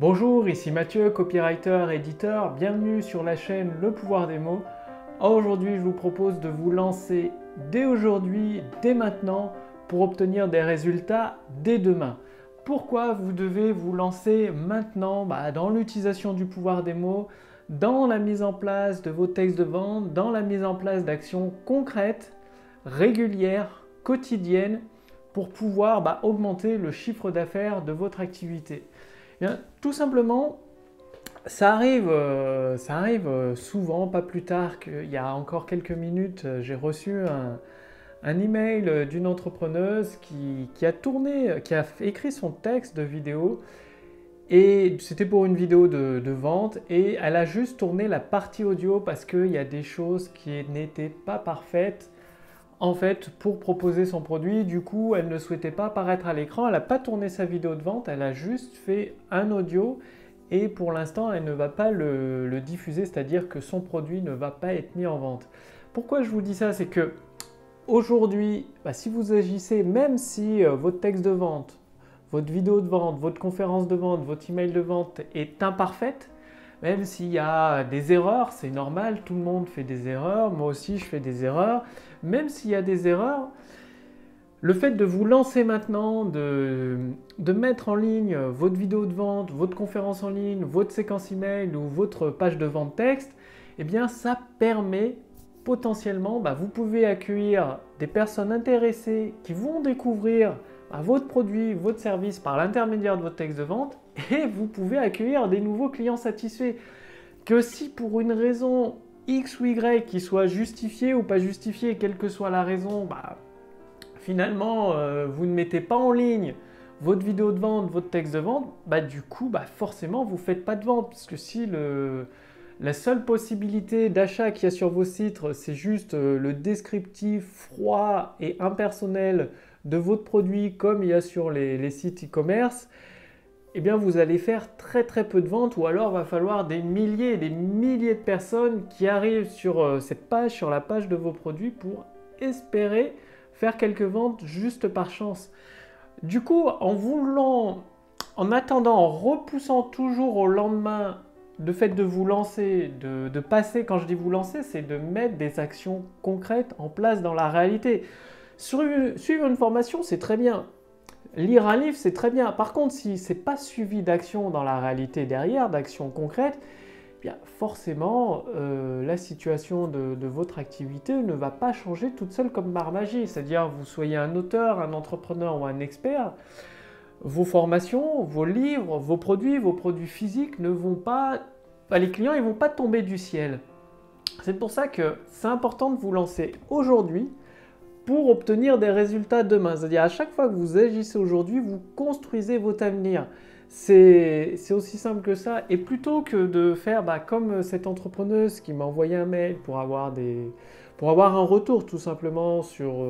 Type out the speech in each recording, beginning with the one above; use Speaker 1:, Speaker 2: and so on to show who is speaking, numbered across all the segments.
Speaker 1: Bonjour, ici Mathieu, copywriter, éditeur. Bienvenue sur la chaîne Le Pouvoir des mots. Aujourd'hui, je vous propose de vous lancer dès aujourd'hui, dès maintenant, pour obtenir des résultats dès demain. Pourquoi vous devez vous lancer maintenant dans l'utilisation du pouvoir des mots, dans la mise en place de vos textes de vente, dans la mise en place d'actions concrètes, régulières, quotidiennes, pour pouvoir augmenter le chiffre d'affaires de votre activité. Bien, tout simplement, ça arrive souvent, pas plus tard qu'il y a encore quelques minutes, j'ai reçu un email d'une entrepreneuse qui a écrit son texte de vidéo et c'était pour une vidéo de vente et elle a juste tourné la partie audio parce qu'il y a des choses qui n'étaient pas parfaites en fait pour proposer son produit. Du coup, elle ne souhaitait pas apparaître à l'écran, elle n'a pas tourné sa vidéo de vente, elle a juste fait un audio et pour l'instant, elle ne va pas le diffuser, c'est-à-dire que son produit ne va pas être mis en vente. Pourquoi je vous dis ça? C'est que aujourd'hui, si vous agissez, même si votre texte de vente, votre vidéo de vente, votre conférence de vente, votre email de vente est imparfaite, même s'il y a des erreurs, c'est normal, tout le monde fait des erreurs, moi aussi je fais des erreurs. Même s'il y a des erreurs, le fait de vous lancer maintenant, de mettre en ligne votre vidéo de vente, votre conférence en ligne, votre séquence email ou votre page de vente texte, eh bien ça permet potentiellement, vous pouvez accueillir des personnes intéressées qui vont découvrir votre produit, votre service par l'intermédiaire de votre texte de vente et vous pouvez accueillir des nouveaux clients satisfaits. Que si pour une raison X ou Y qui soit justifiée ou pas justifiée, quelle que soit la raison, finalement vous ne mettez pas en ligne votre vidéo de vente, votre texte de vente, du coup forcément vous ne faites pas de vente puisque si la seule possibilité d'achat qu'il y a sur vos sites, c'est juste le descriptif froid et impersonnel de votre produit comme il y a sur les sites e-commerce, eh bien vous allez faire très très peu de ventes ou alors il va falloir des milliers et des milliers de personnes qui arrivent sur cette page, sur la page de vos produits pour espérer faire quelques ventes juste par chance. Du coup, en attendant, en repoussant toujours au lendemain le fait de vous lancer, de passer, quand je dis vous lancer, c'est de mettre des actions concrètes en place dans la réalité. Suivre une formation, c'est très bien. Lire un livre, c'est très bien. Par contre, si ce n'est pas suivi d'actions dans la réalité derrière, d'actions concrètes, bien forcément, la situation de votre activité ne va pas changer toute seule comme par magie. C'est-à-dire, vous soyez un auteur, un entrepreneur ou un expert, vos formations, vos livres, vos produits physiques ne vont pas... les clients, ils ne vont pas tomber du ciel. C'est pour ça que c'est important de vous lancer aujourd'hui pour obtenir des résultats demain. C'est-à-dire, à chaque fois que vous agissez aujourd'hui, vous construisez votre avenir. C'est aussi simple que ça. Et plutôt que de faire comme cette entrepreneuse qui m'a envoyé un mail pour avoir un retour tout simplement sur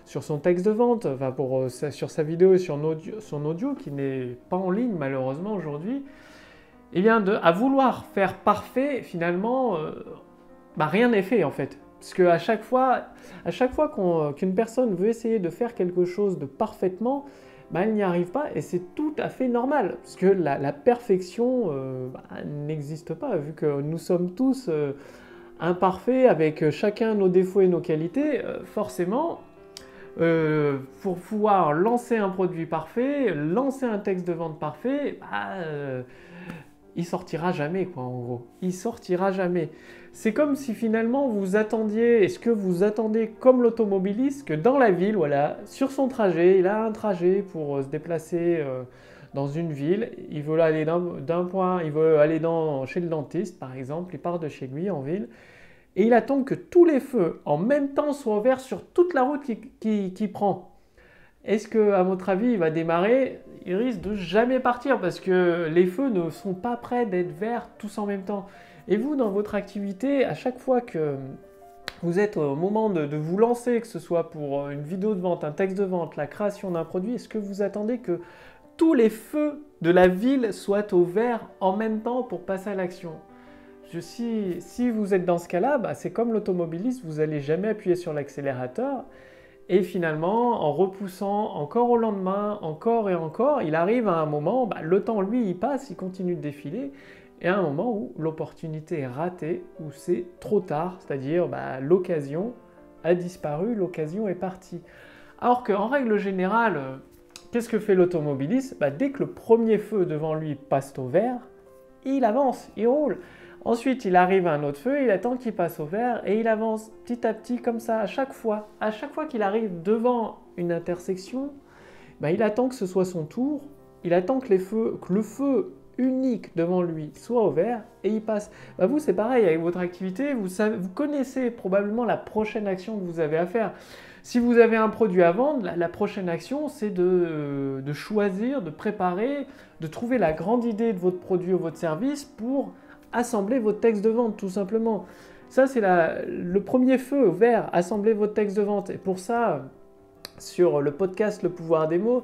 Speaker 1: son texte de vente, sur sa vidéo et sur son audio qui n'est pas en ligne malheureusement aujourd'hui, eh bien à vouloir faire parfait, finalement, rien n'est fait en fait. Parce qu'à chaque fois qu'une personne veut essayer de faire quelque chose de parfaitement, elle n'y arrive pas et c'est tout à fait normal. Parce que la perfection n'existe pas, vu que nous sommes tous imparfaits avec chacun nos défauts et nos qualités. Forcément, pour pouvoir lancer un produit parfait, lancer un texte de vente parfait, il sortira jamais quoi en gros. Il sortira jamais. C'est comme si finalement vous attendiez, est-ce que vous attendez comme l'automobiliste que dans la ville, voilà, sur son trajet, il a un trajet pour se déplacer dans une ville, il veut aller d'un point, il veut aller chez le dentiste par exemple, il part de chez lui en ville, et il attend que tous les feux en même temps soient ouverts sur toute la route qu'il prend. Est-ce qu'à votre avis, il va démarrer? Il risque de jamais partir parce que les feux ne sont pas prêts d'être verts tous en même temps. Et vous, dans votre activité, à chaque fois que vous êtes au moment de vous lancer, que ce soit pour une vidéo de vente, un texte de vente, la création d'un produit, est-ce que vous attendez que tous les feux de la ville soient au vert en même temps pour passer à l'action? Si vous êtes dans ce cas-là, c'est comme l'automobiliste, vous n'allez jamais appuyer sur l'accélérateur. Et finalement, en repoussant encore au lendemain, encore et encore, il arrive à un moment, le temps lui il passe, il continue de défiler, et à un moment où l'opportunité est ratée, où c'est trop tard, c'est-à-dire l'occasion a disparu, l'occasion est partie. Alors qu'en règle générale, qu'est-ce que fait l'automobiliste? Dès que le premier feu devant lui passe au vert, il avance, il roule. Ensuite, il arrive à un autre feu, il attend qu'il passe au vert et il avance petit à petit comme ça à chaque fois. À chaque fois qu'il arrive devant une intersection, il attend que ce soit son tour, il attend que le feu unique devant lui soit au vert et il passe. Vous, c'est pareil avec votre activité, vous connaissez probablement la prochaine action que vous avez à faire. Si vous avez un produit à vendre, la prochaine action, c'est de choisir, de préparer, de trouver la grande idée de votre produit ou votre service pour assembler votre texte de vente, tout simplement. Ça, c'est le premier feu vert, assembler votre texte de vente. Et pour ça, sur le podcast Le Pouvoir des mots,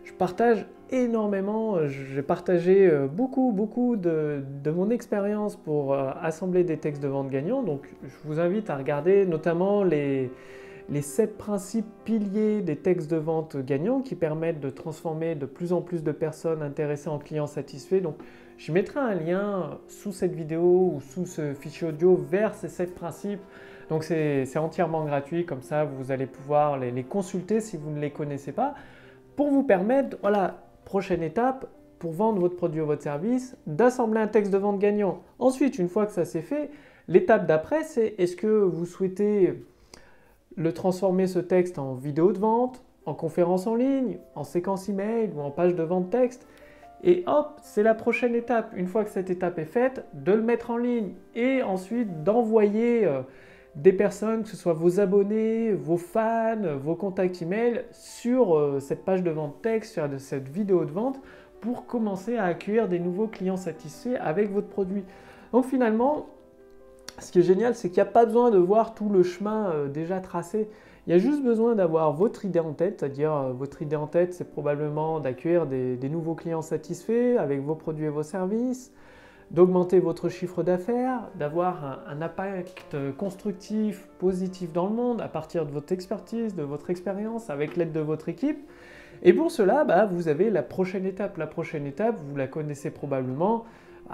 Speaker 1: je partage énormément, j'ai partagé beaucoup de mon expérience pour assembler des textes de vente gagnants. Donc, je vous invite à regarder notamment les 7 principes piliers des textes de vente gagnants qui permettent de transformer de plus en plus de personnes intéressées en clients satisfaits. Donc, je mettrai un lien sous cette vidéo ou sous ce fichier audio vers ces 7 principes. Donc, c'est entièrement gratuit. Comme ça, vous allez pouvoir les consulter si vous ne les connaissez pas pour vous permettre, voilà, prochaine étape, pour vendre votre produit ou votre service, d'assembler un texte de vente gagnant. Ensuite, une fois que ça c'est fait, l'étape d'après, c'est est-ce que vous souhaitez le transformer ce texte en vidéo de vente, en conférence en ligne, en séquence email ou en page de vente texte. Et hop, c'est la prochaine étape. Une fois que cette étape est faite, de le mettre en ligne et ensuite d'envoyer des personnes, que ce soit vos abonnés, vos fans, vos contacts email sur cette page de vente texte, sur cette vidéo de vente pour commencer à accueillir des nouveaux clients satisfaits avec votre produit. Donc finalement, ce qui est génial, c'est qu'il n'y a pas besoin de voir tout le chemin déjà tracé. Il y a juste besoin d'avoir votre idée en tête, c'est-à-dire votre idée en tête, c'est probablement d'accueillir des nouveaux clients satisfaits avec vos produits et vos services, d'augmenter votre chiffre d'affaires, d'avoir un impact constructif, positif dans le monde à partir de votre expertise, de votre expérience, avec l'aide de votre équipe. Et pour cela, vous avez la prochaine étape. La prochaine étape, vous la connaissez probablement,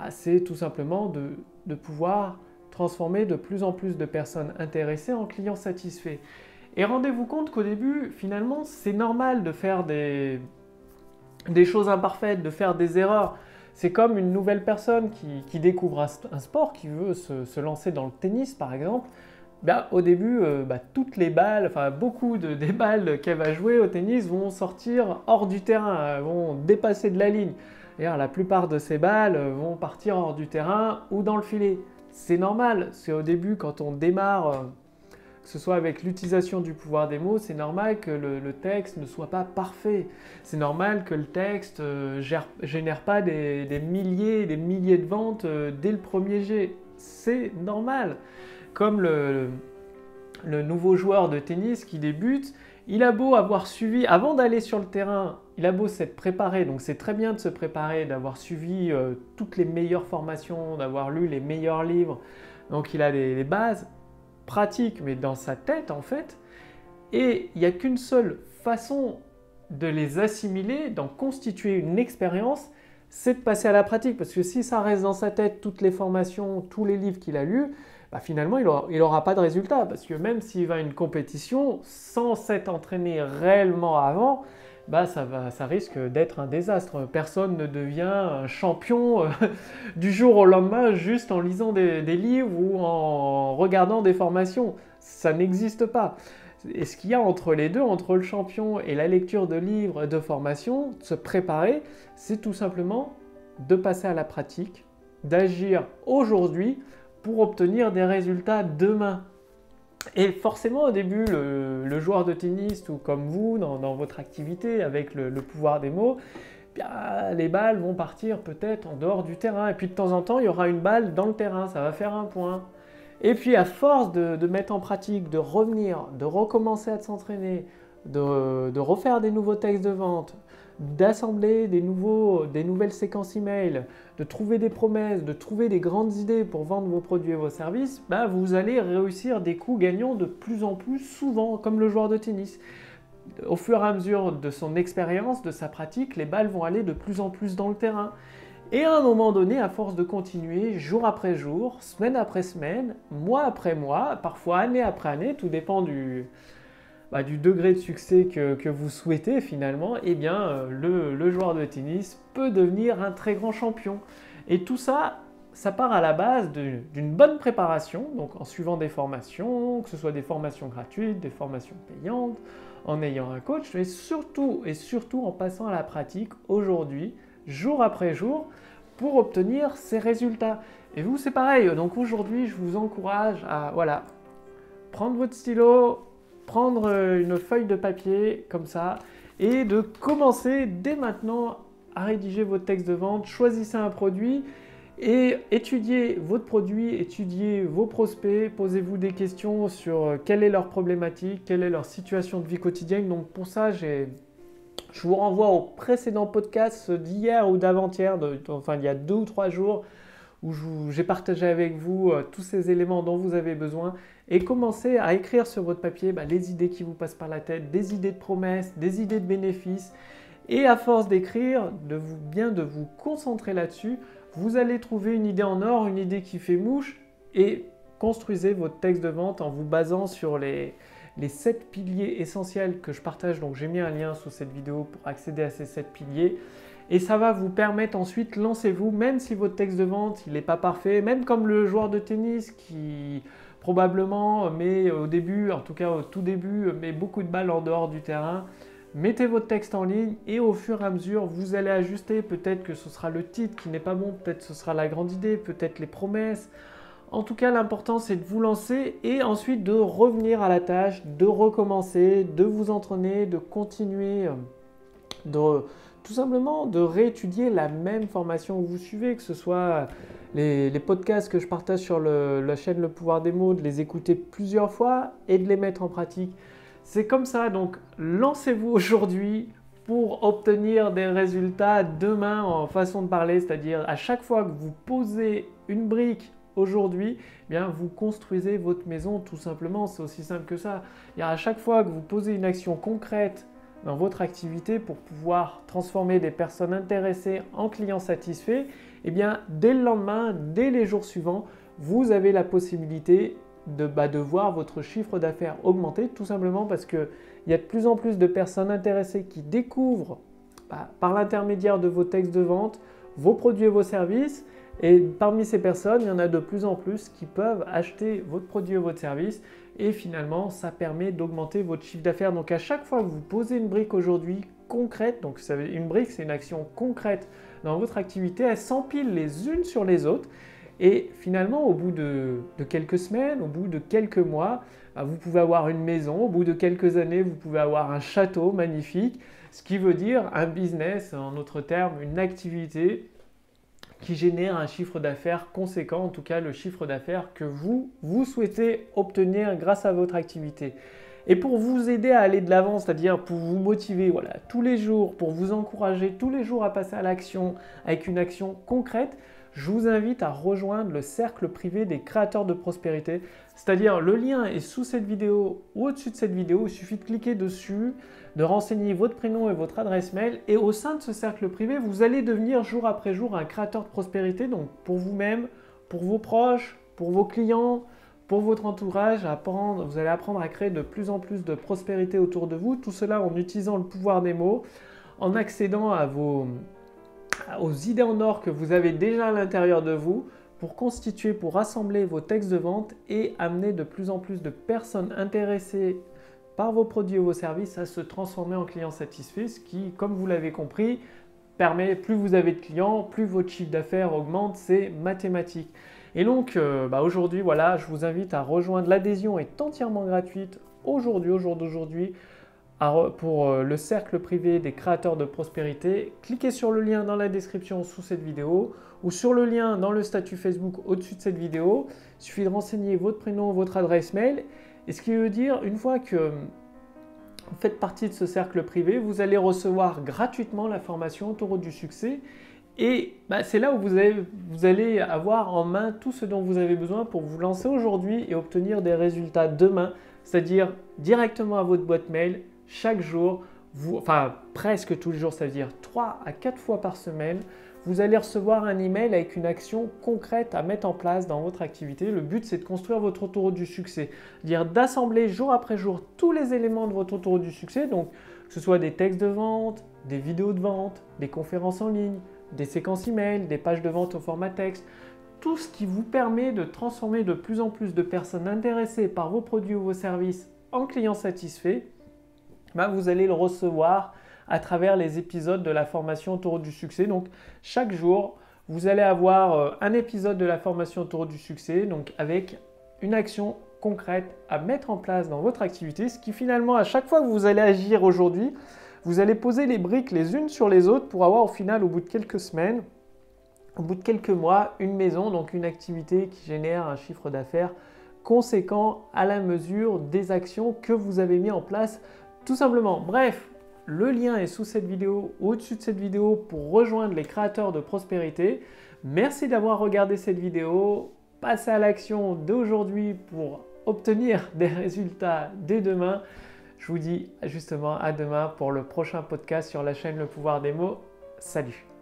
Speaker 1: c'est tout simplement de pouvoir transformer de plus en plus de personnes intéressées en clients satisfaits. Et rendez-vous compte qu'au début, finalement, c'est normal de faire des choses imparfaites, de faire des erreurs. C'est comme une nouvelle personne qui découvre un sport, qui veut se lancer dans le tennis par exemple. Au début, toutes les balles, beaucoup des balles qu'elle va jouer au tennis vont sortir hors du terrain, vont dépasser de la ligne. D'ailleurs, la plupart de ces balles vont partir hors du terrain ou dans le filet. C'est normal, c'est au début quand on démarre, que ce soit avec l'utilisation du pouvoir des mots, c'est normal que le texte ne soit pas parfait. C'est normal que le texte ne génère pas des milliers et des milliers de ventes dès le premier jet. C'est normal. Comme le nouveau joueur de tennis qui débute, il a beau avoir suivi, avant d'aller sur le terrain, il a beau s'être préparé, donc c'est très bien de se préparer, d'avoir suivi toutes les meilleures formations, d'avoir lu les meilleurs livres, donc il a les bases pratiques, mais dans sa tête en fait, et il n'y a qu'une seule façon de les assimiler, d'en constituer une expérience, c'est de passer à la pratique, parce que si ça reste dans sa tête, toutes les formations, tous les livres qu'il a lus, finalement, il n'aura pas de résultat, parce que même s'il va à une compétition, sans s'être entraîné réellement avant, ça risque d'être un désastre. Personne ne devient un champion du jour au lendemain juste en lisant des livres ou en regardant des formations. Ça n'existe pas. Et ce qu'il y a entre les deux, entre le champion et la lecture de livres et de formations, de se préparer, c'est tout simplement de passer à la pratique, d'agir aujourd'hui pour obtenir des résultats demain. Et forcément, au début, le joueur de tennis, ou comme vous, dans votre activité, avec le pouvoir des mots, les balles vont partir peut-être en dehors du terrain. Et puis de temps en temps, il y aura une balle dans le terrain, ça va faire un point. Et puis à force de mettre en pratique, de revenir, de recommencer à s'entraîner, de refaire des nouveaux textes de vente, d'assembler des nouvelles séquences email, de trouver des promesses, de trouver des grandes idées pour vendre vos produits et vos services, bah, vous allez réussir des coups gagnants de plus en plus souvent, comme le joueur de tennis. Au fur et à mesure de son expérience, de sa pratique, les balles vont aller de plus en plus dans le terrain. Et à un moment donné, à force de continuer, jour après jour, semaine après semaine, mois après mois, parfois année après année, tout dépend du degré de succès que vous souhaitez finalement, eh bien, le joueur de tennis peut devenir un très grand champion. Et tout ça, ça part à la base d'une bonne préparation, donc en suivant des formations, que ce soit des formations gratuites, des formations payantes, en ayant un coach, mais surtout et surtout en passant à la pratique aujourd'hui, jour après jour, pour obtenir ces résultats. Et vous, c'est pareil. Donc aujourd'hui, je vous encourage à prendre votre stylo, prendre une feuille de papier comme ça et de commencer dès maintenant à rédiger votre texte de vente. Choisissez un produit et étudiez votre produit, étudiez vos prospects, posez-vous des questions sur quelle est leur problématique, quelle est leur situation de vie quotidienne. Donc pour ça, je vous renvoie au précédent podcast d'hier ou d'avant-hier, enfin il y a 2 ou 3 jours, où j'ai partagé avec vous tous ces éléments dont vous avez besoin et commencez à écrire sur votre papier les idées qui vous passent par la tête, des idées de promesses, des idées de bénéfices. Et à force d'écrire, de vous concentrer là-dessus, vous allez trouver une idée en or, une idée qui fait mouche et construisez votre texte de vente en vous basant sur les 7 piliers essentiels que je partage. Donc j'ai mis un lien sous cette vidéo pour accéder à ces 7 piliers. Et ça va vous permettre ensuite, lancez-vous, même si votre texte de vente n'est pas parfait, même comme le joueur de tennis qui probablement met au début, en tout cas au tout début, met beaucoup de balles en dehors du terrain. Mettez votre texte en ligne et au fur et à mesure, vous allez ajuster. Peut-être que ce sera le titre qui n'est pas bon, peut-être que ce sera la grande idée, peut-être les promesses. En tout cas, l'important, c'est de vous lancer et ensuite de revenir à la tâche, de recommencer, de vous entraîner, de continuer, tout simplement de réétudier la même formation que vous suivez, que ce soit les podcasts que je partage sur la chaîne Le Pouvoir des Mots, de les écouter plusieurs fois et de les mettre en pratique. C'est comme ça, donc lancez-vous aujourd'hui pour obtenir des résultats demain en façon de parler, c'est-à-dire à chaque fois que vous posez une brique aujourd'hui, eh bien vous construisez votre maison tout simplement, c'est aussi simple que ça. À chaque fois que vous posez une action concrète dans votre activité pour pouvoir transformer des personnes intéressées en clients satisfaits, eh bien dès le lendemain, dès les jours suivants, vous avez la possibilité de voir votre chiffre d'affaires augmenter, tout simplement parce qu'il y a de plus en plus de personnes intéressées qui découvrent par l'intermédiaire de vos textes de vente, vos produits et vos services. Et parmi ces personnes, il y en a de plus en plus qui peuvent acheter votre produit ou votre service et finalement, ça permet d'augmenter votre chiffre d'affaires. Donc à chaque fois que vous posez une brique aujourd'hui concrète, donc une brique, c'est une action concrète dans votre activité, elles s'empilent les unes sur les autres. Et finalement, au bout de quelques semaines, au bout de quelques mois, vous pouvez avoir une maison. Au bout de quelques années, vous pouvez avoir un château magnifique, ce qui veut dire un business, en d'autres termes, une activité qui génère un chiffre d'affaires conséquent, en tout cas le chiffre d'affaires que vous souhaitez obtenir grâce à votre activité. Et pour vous aider à aller de l'avant, c'est-à-dire pour vous motiver tous les jours, pour vous encourager tous les jours à passer à l'action avec une action concrète, je vous invite à rejoindre le cercle privé des créateurs de prospérité. C'est-à-dire le lien est sous cette vidéo ou au-dessus de cette vidéo. Il suffit de cliquer dessus, de renseigner votre prénom et votre adresse mail. Et au sein de ce cercle privé, vous allez devenir jour après jour un créateur de prospérité. Donc pour vous-même, pour vos proches, pour vos clients, pour votre entourage, vous allez apprendre à créer de plus en plus de prospérité autour de vous. Tout cela en utilisant le pouvoir des mots, en accédant aux idées en or que vous avez déjà à l'intérieur de vous pour rassembler vos textes de vente et amener de plus en plus de personnes intéressées par vos produits ou vos services à se transformer en clients satisfaits, ce qui, comme vous l'avez compris, permet, plus vous avez de clients, plus votre chiffre d'affaires augmente, c'est mathématique. Et donc aujourd'hui, je vous invite à rejoindre, l'adhésion est entièrement gratuite aujourd'hui, au jour d'aujourd'hui, pour le cercle privé des créateurs de prospérité. Cliquez sur le lien dans la description sous cette vidéo ou sur le lien dans le statut Facebook au-dessus de cette vidéo. Il suffit de renseigner votre prénom, votre adresse mail. Et ce qui veut dire, une fois que vous faites partie de ce cercle privé, vous allez recevoir gratuitement la formation Autoroute du succès. Et c'est là où vous allez avoir en main tout ce dont vous avez besoin pour vous lancer aujourd'hui et obtenir des résultats demain, c'est-à-dire directement à votre boîte mail, chaque jour, enfin presque tous les jours, ça veut dire 3 à 4 fois par semaine, vous allez recevoir un email avec une action concrète à mettre en place dans votre activité. Le but, c'est de construire votre autoroute du succès, c'est-à-dire d'assembler jour après jour tous les éléments de votre autoroute du succès, donc que ce soit des textes de vente, des vidéos de vente, des conférences en ligne, des séquences email, des pages de vente au format texte, tout ce qui vous permet de transformer de plus en plus de personnes intéressées par vos produits ou vos services en clients satisfaits, vous allez le recevoir à travers les épisodes de la formation Autoroute du succès. Donc chaque jour, vous allez avoir un épisode de la formation Autoroute du succès, donc avec une action concrète à mettre en place dans votre activité, ce qui finalement, à chaque fois que vous allez agir aujourd'hui, vous allez poser les briques les unes sur les autres pour avoir au final, au bout de quelques semaines, au bout de quelques mois, une maison, donc une activité qui génère un chiffre d'affaires conséquent à la mesure des actions que vous avez mis en place tout simplement. Bref, le lien est sous cette vidéo, au-dessus de cette vidéo pour rejoindre les créateurs de prospérité. Merci d'avoir regardé cette vidéo. Passez à l'action d'aujourd'hui pour obtenir des résultats dès demain. Je vous dis justement à demain pour le prochain podcast sur la chaîne Le Pouvoir des mots. Salut!